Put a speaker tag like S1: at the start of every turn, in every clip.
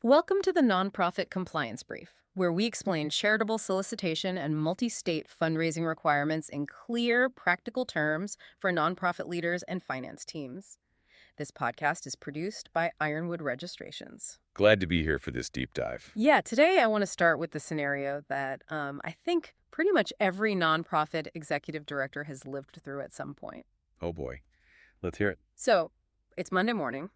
S1: Welcome to the Nonprofit Compliance Brief, where we explain charitable solicitation and multi-state fundraising requirements in clear, practical terms for nonprofit leaders and finance teams. This podcast is produced by Ironwood Registrations.
S2: Glad to be here for this deep dive.
S1: Yeah, today I want to start with the scenario that I think pretty much every nonprofit executive director has lived through at some point.
S2: Oh boy. Let's hear it.
S1: So, it's Monday morning,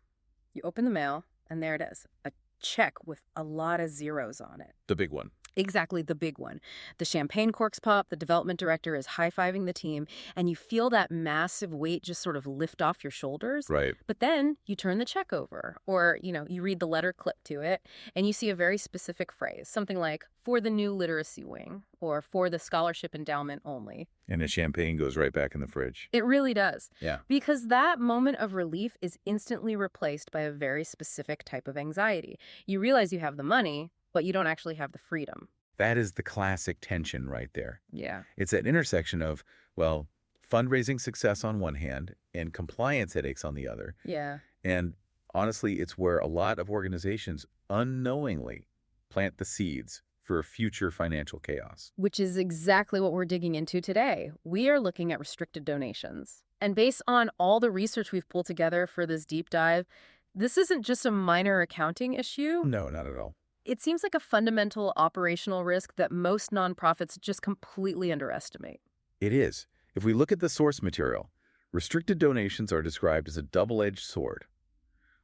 S1: you open the mail, and there it is, a check with a lot of zeros on it.
S2: The big one.
S1: Exactly, the big one. The champagne corks pop, the development director is high-fiving the team, and you feel that massive weight just sort of lift off your shoulders.
S2: Right.
S1: But then you turn the check over, or, you read the letter clip to it, and you see a very specific phrase, something like, for the new literacy wing, or for the scholarship endowment only.
S2: And the champagne goes right back in the fridge.
S1: It really does.
S2: Yeah.
S1: Because that moment of relief is instantly replaced by a very specific type of anxiety. You realize you have the money, but you don't actually have the freedom.
S2: That is the classic tension right there.
S1: Yeah.
S2: It's that intersection of, well, fundraising success on one hand and compliance headaches on the other.
S1: Yeah.
S2: And honestly, it's where a lot of organizations unknowingly plant the seeds for future financial chaos.
S1: Which is exactly what we're digging into today. We are looking at restricted donations. And based on all the research we've pulled together for this deep dive, this isn't just a minor accounting issue.
S2: No, not at all.
S1: It seems like a fundamental operational risk that most nonprofits just completely underestimate.
S2: It is. If we look at the source material, restricted donations are described as a double-edged sword.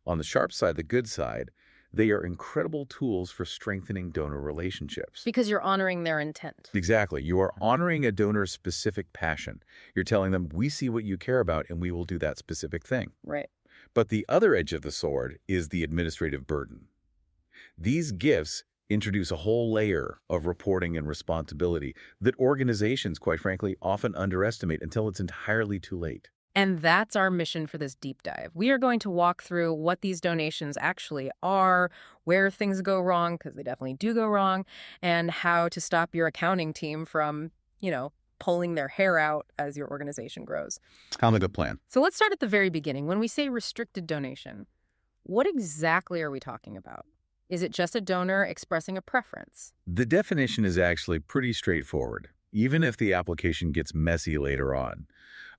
S2: On the sharp side, the good side, they are incredible tools for strengthening donor relationships.
S1: Because you're honoring their intent.
S2: Exactly. You are honoring a donor's specific passion. You're telling them, we see what you care about and we will do that specific thing.
S1: Right.
S2: But the other edge of the sword is the administrative burden. These gifts introduce a whole layer of reporting and responsibility that organizations, quite frankly, often underestimate until it's entirely too late.
S1: And that's our mission for this deep dive. We are going to walk through what these donations actually are, where things go wrong, because they definitely do go wrong, and how to stop your accounting team from, pulling their hair out as your organization grows.
S2: Sounds like a plan.
S1: So let's start at the very beginning. When we say restricted donation, what exactly are we talking about? Is it just a donor expressing a preference?
S2: The definition is actually pretty straightforward, even if the application gets messy later on.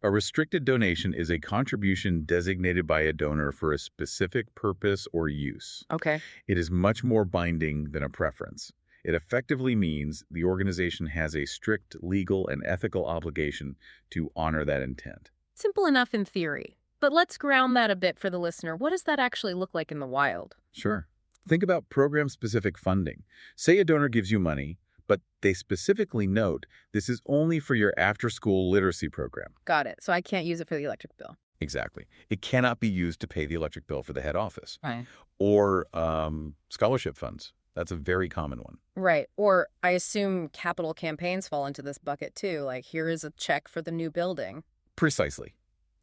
S2: A restricted donation is a contribution designated by a donor for a specific purpose or use.
S1: Okay.
S2: It is much more binding than a preference. It effectively means the organization has a strict legal and ethical obligation to honor that intent.
S1: Simple enough in theory. But let's ground that a bit for the listener. What does that actually look like in the wild?
S2: Sure. Think about program-specific funding. Say a donor gives you money, but they specifically note this is only for your after-school literacy program.
S1: Got it. So I can't use it for the electric bill.
S2: Exactly. It cannot be used to pay the electric bill for the head office.
S1: Right.
S2: Or scholarship funds. That's a very common one.
S1: Right. Or I assume capital campaigns fall into this bucket too. Like, here is a check for the new building.
S2: Precisely.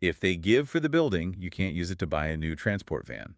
S2: If they give for the building, you can't use it to buy a new transport van.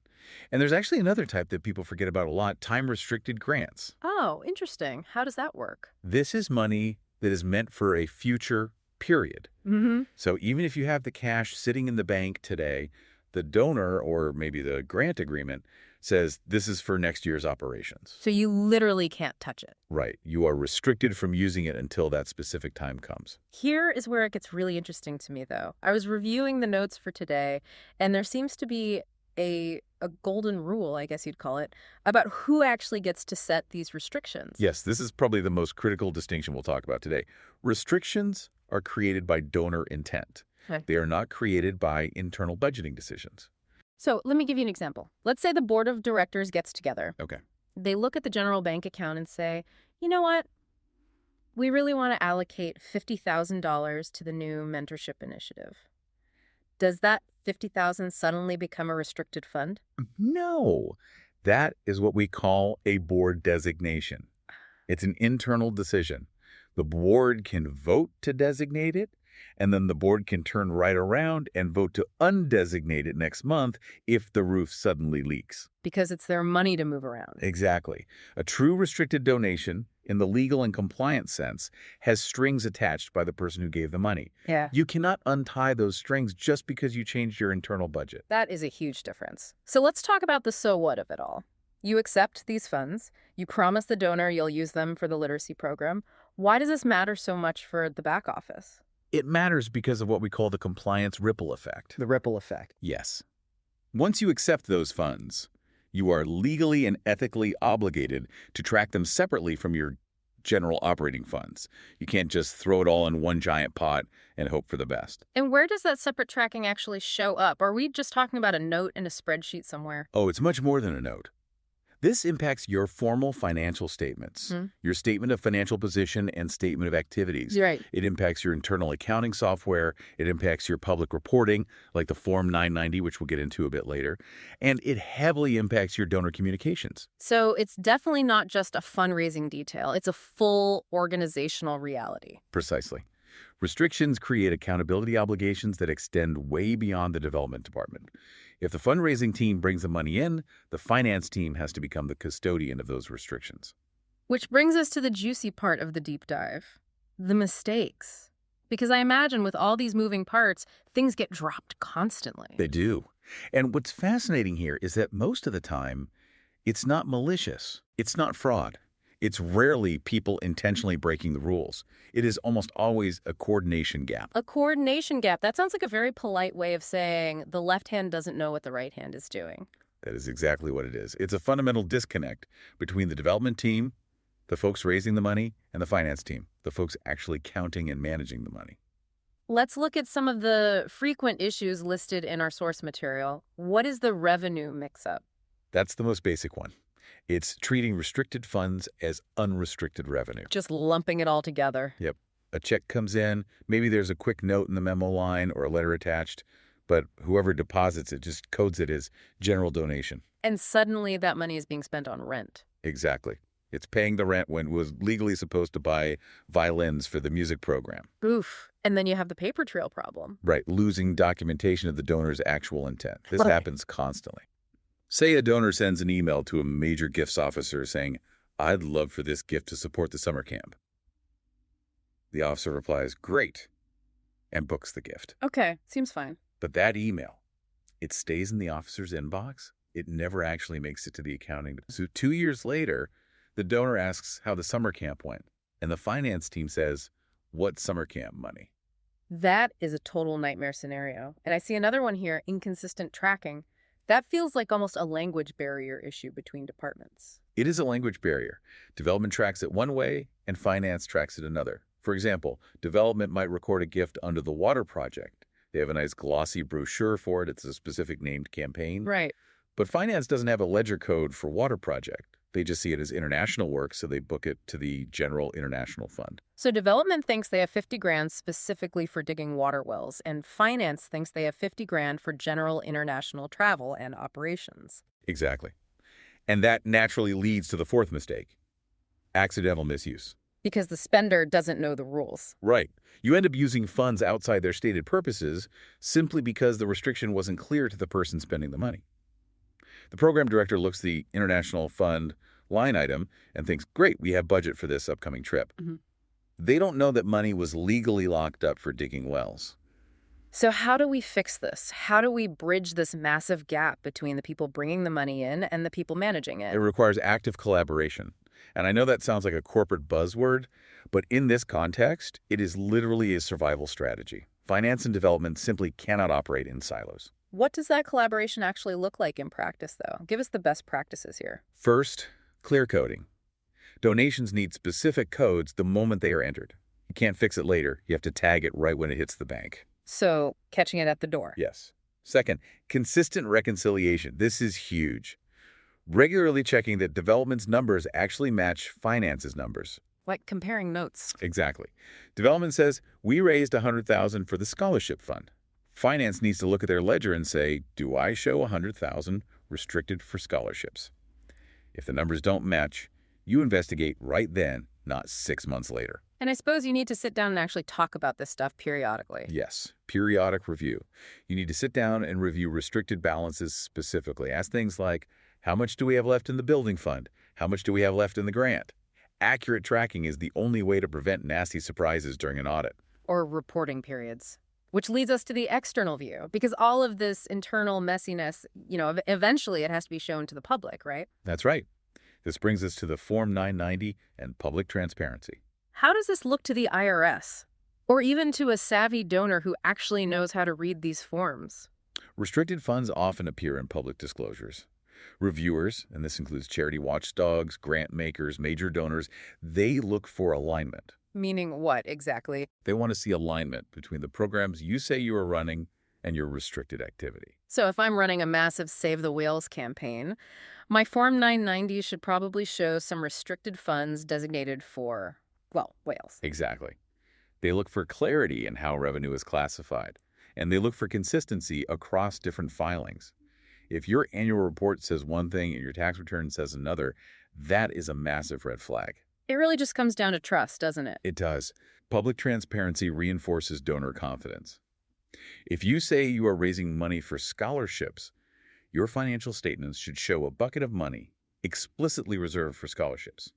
S2: And there's actually another type that people forget about a lot, time-restricted grants.
S1: Oh, interesting. How does that work?
S2: This is money that is meant for a future period.
S1: Mm-hmm.
S2: So even if you have the cash sitting in the bank today, the donor or maybe the grant agreement says this is for next year's operations.
S1: So you literally can't touch it.
S2: Right. You are restricted from using it until that specific time comes.
S1: Here is where it gets really interesting to me, though. I was reviewing the notes for today, and there seems to be a golden rule, I guess you'd call it, about who actually gets to set these restrictions.
S2: Yes, this is probably the most critical distinction we'll talk about today. Restrictions are created by donor intent.
S1: Okay.
S2: They are not created by internal budgeting decisions.
S1: So let me give you an example. Let's say the board of directors gets together.
S2: Okay.
S1: They look at the general bank account and say, you know what? We really want to allocate $50,000 to the new mentorship initiative. Does that $50,000 suddenly become a restricted fund?
S2: No, that is what we call a board designation. It's an internal decision. The board can vote to designate it, and then the board can turn right around and vote to undesignate it next month if the roof suddenly leaks.
S1: Because it's their money to move around.
S2: Exactly. A true restricted donation, in the legal and compliance sense, has strings attached by the person who gave the money.
S1: Yeah.
S2: You cannot untie those strings just because you changed your internal budget.
S1: That is a huge difference. So let's talk about the so what of it all. You accept these funds. You promise the donor you'll use them for the literacy program. Why does this matter so much for the back office?
S2: It matters because of what we call the compliance ripple effect.
S3: The ripple effect.
S2: Yes. Once you accept those funds, you are legally and ethically obligated to track them separately from your general operating funds. You can't just throw it all in one giant pot and hope for the best.
S1: And where does that separate tracking actually show up? Are we just talking about a note in a spreadsheet somewhere?
S2: Oh, it's much more than a note. This impacts your formal financial statements, your statement of financial position and statement of activities.
S1: Right.
S2: It impacts your internal accounting software. It impacts your public reporting, like the Form 990, which we'll get into a bit later. And it heavily impacts your donor communications.
S1: So it's definitely not just a fundraising detail. It's a full organizational reality.
S2: Precisely. Restrictions create accountability obligations that extend way beyond the development department. If the fundraising team brings the money in, the finance team has to become the custodian of those restrictions.
S1: Which brings us to the juicy part of the deep dive, the mistakes. Because I imagine with all these moving parts, things get dropped constantly.
S2: They do. And what's fascinating here is that most of the time, it's not malicious. It's not fraud. It's rarely people intentionally breaking the rules. It is almost always a coordination gap.
S1: A coordination gap. That sounds like a very polite way of saying the left hand doesn't know what the right hand is doing.
S2: That is exactly what it is. It's a fundamental disconnect between the development team, the folks raising the money, and the finance team, the folks actually counting and managing the money.
S1: Let's look at some of the frequent issues listed in our source material. What is the revenue mix-up?
S2: That's the most basic one. It's treating restricted funds as unrestricted revenue.
S1: Just lumping it all together.
S2: Yep. A check comes in, maybe there's a quick note in the memo line or a letter attached, but whoever deposits it just codes it as general donation.
S1: And suddenly that money is being spent on rent.
S2: Exactly. It's paying the rent when it was legally supposed to buy violins for the music program.
S1: Oof. And then you have the paper trail problem.
S2: Right, losing documentation of the donor's actual intent. This happens constantly. Say a donor sends an email to a major gifts officer saying, "I'd love for this gift to support the summer camp." The officer replies, "Great," and books the gift.
S1: Okay, seems fine.
S2: But that email, it stays in the officer's inbox. It never actually makes it to the accounting. So 2 years later, the donor asks how the summer camp went, and the finance team says, "What summer camp money?"
S1: That is a total nightmare scenario. And I see another one here, inconsistent tracking. That feels like almost a language barrier issue between departments.
S2: It is a language barrier. Development tracks it one way, and finance tracks it another. For example, development might record a gift under the water project. They have a nice glossy brochure for it. It's a specific named campaign.
S1: Right.
S2: But finance doesn't have a ledger code for water project. They just see it as international work, so they book it to the general international fund.
S1: So development thinks they have 50 grand specifically for digging water wells, and finance thinks they have 50 grand for general international travel and operations.
S2: Exactly. And that naturally leads to the fourth mistake, accidental misuse.
S1: Because the spender doesn't know the rules.
S2: Right. You end up using funds outside their stated purposes simply because the restriction wasn't clear to the person spending the money. The program director looks at the international fund line item and thinks, great, we have budget for this upcoming trip. They don't know that money was legally locked up for digging wells.
S1: So how do we fix this? How do we bridge this massive gap between the people bringing the money in and the people managing it?
S2: It requires active collaboration. And I know that sounds like a corporate buzzword, but in this context, it is literally a survival strategy. Finance and development simply cannot operate in silos.
S1: What does that collaboration actually look like in practice, though? Give us the best practices here.
S2: First, clear coding. Donations need specific codes the moment they are entered. You can't fix it later. You have to tag it right when it hits the bank.
S1: So, catching it at the door.
S2: Yes. Second, consistent reconciliation. This is huge. Regularly checking that development's numbers actually match finance's numbers.
S1: Like comparing notes.
S2: Exactly. Development says, we raised $100,000 for the scholarship fund. Finance needs to look at their ledger and say, do I show $100,000 restricted for scholarships? If the numbers don't match, you investigate right then, not 6 months later.
S1: And I suppose you need to sit down and actually talk about this stuff periodically.
S2: Yes, periodic review. You need to sit down and review restricted balances specifically. Ask things like, how much do we have left in the building fund? How much do we have left in the grant? Accurate tracking is the only way to prevent nasty surprises during an audit.
S1: Or reporting periods. Which leads us to the external view, because all of this internal messiness, eventually it has to be shown to the public, right?
S2: That's right. This brings us to the Form 990 and public transparency.
S1: How does this look to the IRS? Or even to a savvy donor who actually knows how to read these forms?
S2: Restricted funds often appear in public disclosures. Reviewers, and this includes charity watchdogs, grant makers, major donors, they look for alignment.
S1: Meaning what exactly?
S2: They want to see alignment between the programs you say you are running and your restricted activity.
S1: So if I'm running a massive Save the Whales campaign, my Form 990 should probably show some restricted funds designated for, well, whales.
S2: Exactly. They look for clarity in how revenue is classified, and they look for consistency across different filings. If your annual report says one thing and your tax return says another, that is a massive red flag.
S1: It really just comes down to trust, doesn't it?
S2: It does. Public transparency reinforces donor confidence. If you say you are raising money for scholarships, your financial statements should show a bucket of money explicitly reserved for scholarships.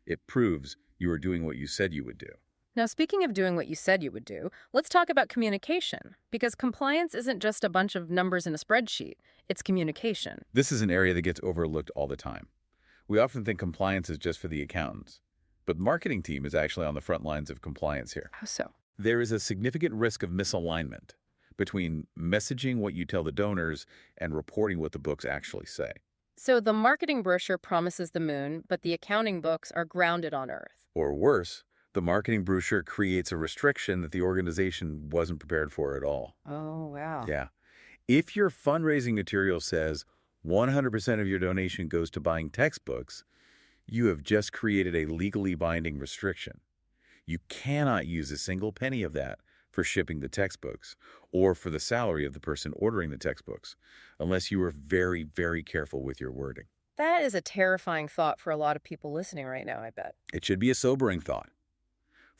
S2: It proves you are doing what you said you would do.
S1: Now, speaking of doing what you said you would do, let's talk about communication, because compliance isn't just a bunch of numbers in a spreadsheet. It's communication.
S2: This is an area that gets overlooked all the time. We often think compliance is just for the accountants, but the marketing team is actually on the front lines of compliance here.
S1: How so?
S2: There is a significant risk of misalignment between messaging what you tell the donors and reporting what the books actually say.
S1: So the marketing brochure promises the moon, but the accounting books are grounded on Earth.
S2: Or worse, the marketing brochure creates a restriction that the organization wasn't prepared for at all.
S1: Oh, wow.
S2: Yeah. If your fundraising material says 100% of your donation goes to buying textbooks, you have just created a legally binding restriction. You cannot use a single penny of that for shipping the textbooks or for the salary of the person ordering the textbooks, unless you are very, very careful with your wording.
S1: That is a terrifying thought for a lot of people listening right now, I bet.
S2: It should be a sobering thought.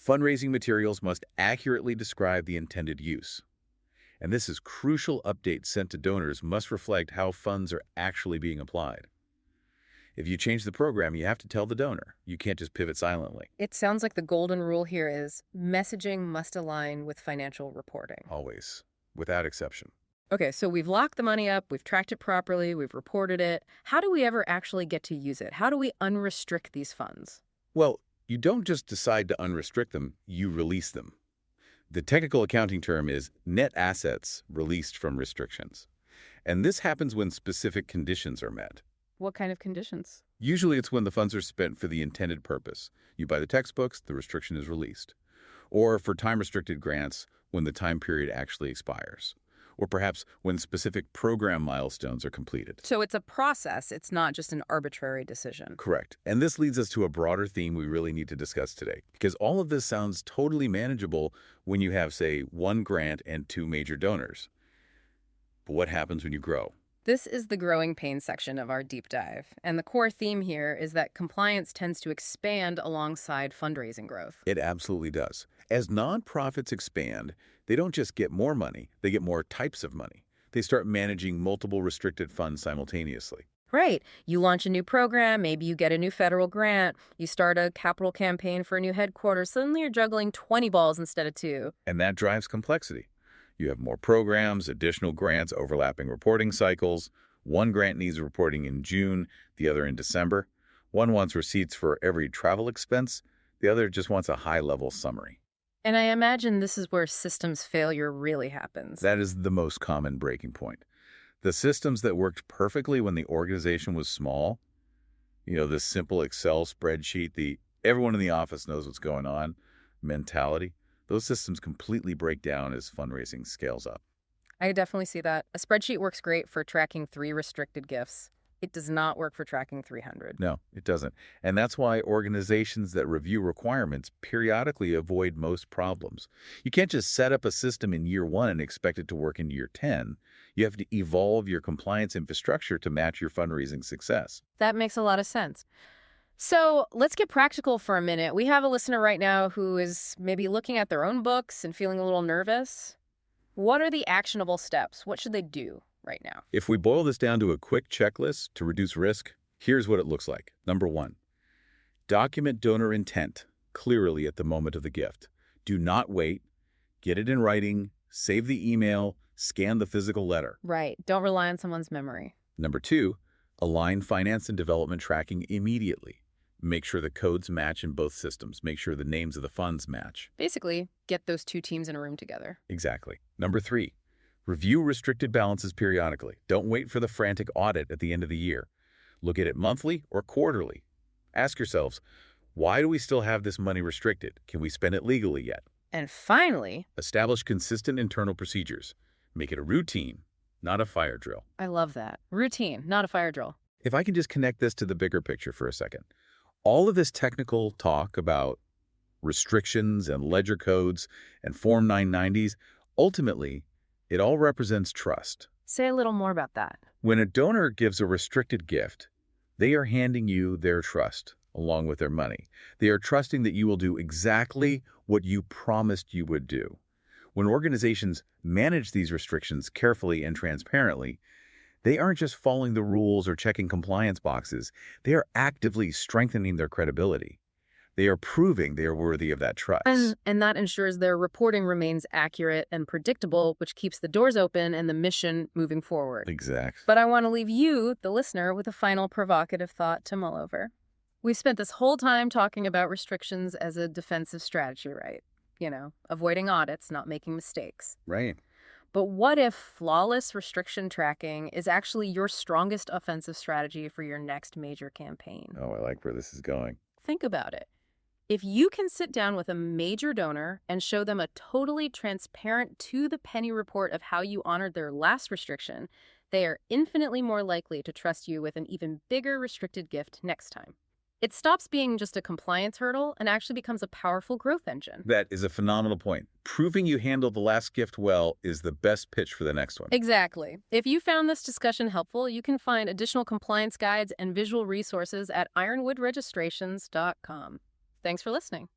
S2: Fundraising materials must accurately describe the intended use. And this is crucial. Updates sent to donors must reflect how funds are actually being applied. If you change the program, you have to tell the donor. You can't just pivot silently.
S1: It sounds like the golden rule here is messaging must align with financial reporting.
S2: Always, without exception.
S1: Okay, so we've locked the money up, we've tracked it properly, we've reported it. How do we ever actually get to use it? How do we unrestrict these funds?
S2: Well, you don't just decide to unrestrict them, you release them. The technical accounting term is net assets released from restrictions. And this happens when specific conditions are met.
S1: What kind of conditions?
S2: Usually it's when the funds are spent for the intended purpose. You buy the textbooks, the restriction is released. Or for time-restricted grants, when the time period actually expires. Or perhaps when specific program milestones are completed.
S1: So it's a process, it's not just an arbitrary decision.
S2: Correct. And this leads us to a broader theme we really need to discuss today. Because all of this sounds totally manageable when you have, say, one grant and two major donors. But what happens when you grow?
S1: This is the growing pain section of our deep dive, and the core theme here is that compliance tends to expand alongside fundraising growth.
S2: It absolutely does. As nonprofits expand, they don't just get more money, they get more types of money. They start managing multiple restricted funds simultaneously.
S1: Right. You launch a new program, maybe you get a new federal grant, you start a capital campaign for a new headquarters, suddenly you're juggling 20 balls instead of 2.
S2: And that drives complexity. You have more programs, additional grants, overlapping reporting cycles. One grant needs reporting in June, the other in December. One wants receipts for every travel expense. The other just wants a high-level summary.
S1: And I imagine this is where systems failure really happens.
S2: That is the most common breaking point. The systems that worked perfectly when the organization was small, this simple Excel spreadsheet, the everyone in the office knows what's going on mentality, those systems completely break down as fundraising scales up.
S1: I definitely see that. A spreadsheet works great for tracking 3 restricted gifts. It does not work for tracking 300.
S2: No, it doesn't. And that's why organizations that review requirements periodically avoid most problems. You can't just set up a system in year 1 and expect it to work in year 10. You have to evolve your compliance infrastructure to match your fundraising success.
S1: That makes a lot of sense. So let's get practical for a minute. We have a listener right now who is maybe looking at their own books and feeling a little nervous. What are the actionable steps? What should they do right now?
S2: If we boil this down to a quick checklist to reduce risk, here's what it looks like. Number 1, document donor intent clearly at the moment of the gift. Do not wait. Get it in writing. Save the email, scan the physical letter.
S1: Right. Don't rely on someone's memory.
S2: Number 2, align finance and development tracking immediately. Make sure the codes match in both systems. Make sure the names of the funds match.
S1: Basically, get those two teams in a room together.
S2: Exactly. Number 3, review restricted balances periodically. Don't wait for the frantic audit at the end of the year. Look at it monthly or quarterly. Ask yourselves, why do we still have this money restricted? Can we spend it legally yet?
S1: And finally,
S2: Establish consistent internal procedures. Make it a routine, not a fire drill.
S1: I love that. Routine, not a fire drill.
S2: If I can just connect this to the bigger picture for a second, all of this technical talk about restrictions and ledger codes and Form 990s, ultimately, it all represents trust.
S1: Say a little more about that.
S2: When a donor gives a restricted gift, they are handing you their trust along with their money. They are trusting that you will do exactly what you promised you would do. When organizations manage these restrictions carefully and transparently, they aren't just following the rules or checking compliance boxes. They are actively strengthening their credibility. They are proving they are worthy of that trust.
S1: And that ensures their reporting remains accurate and predictable, which keeps the doors open and the mission moving forward.
S2: Exactly.
S1: But I want to leave you, the listener, with a final provocative thought to mull over. We've spent this whole time talking about restrictions as a defensive strategy, right? You know, avoiding audits, not making mistakes.
S2: Right.
S1: But what if flawless restriction tracking is actually your strongest offensive strategy for your next major campaign?
S2: Oh, I like where this is going.
S1: Think about it. If you can sit down with a major donor and show them a totally transparent to-the-penny report of how you honored their last restriction, they are infinitely more likely to trust you with an even bigger restricted gift next time. It stops being just a compliance hurdle and actually becomes a powerful growth engine.
S2: That is a phenomenal point. Proving you handled the last gift well is the best pitch for the next one.
S1: Exactly. If you found this discussion helpful, you can find additional compliance guides and visual resources at ironwoodregistrations.com. Thanks for listening.